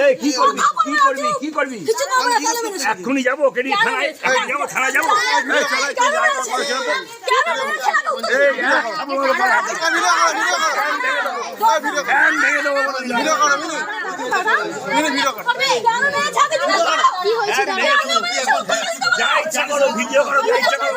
এই কি করবি কি করবি কি করবি এক্ষুনি যাবো কেডি থানায় যাবো থানায় যাবো যা ইচ্ছা করো ভিডিও করো যা ইচ্ছা করো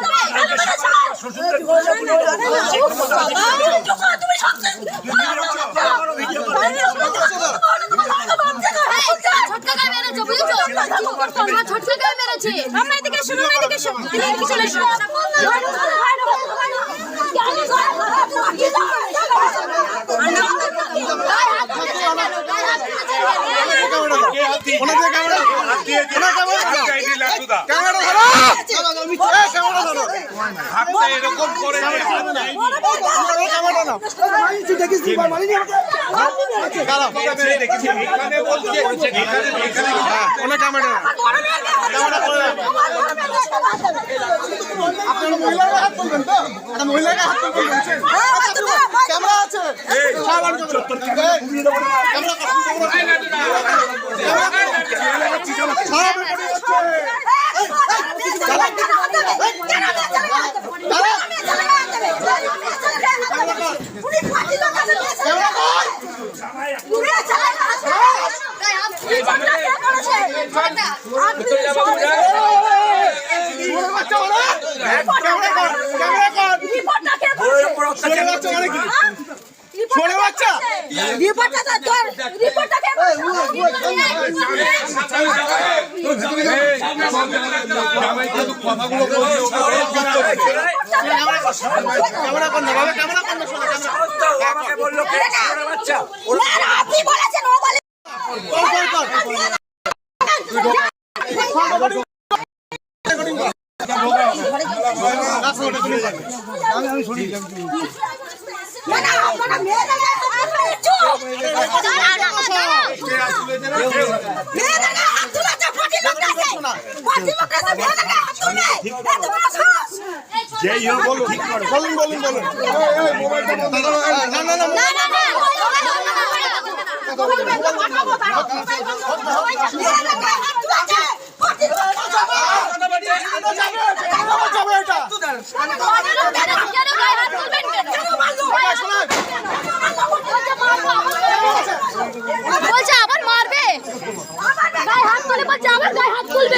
এরকম করে মহিলাকে হাত ক্যামেরা আছে বলছে আবার মারবে গায়ে হাত তুলে বলছে আবার গায়ে হাত তুলবে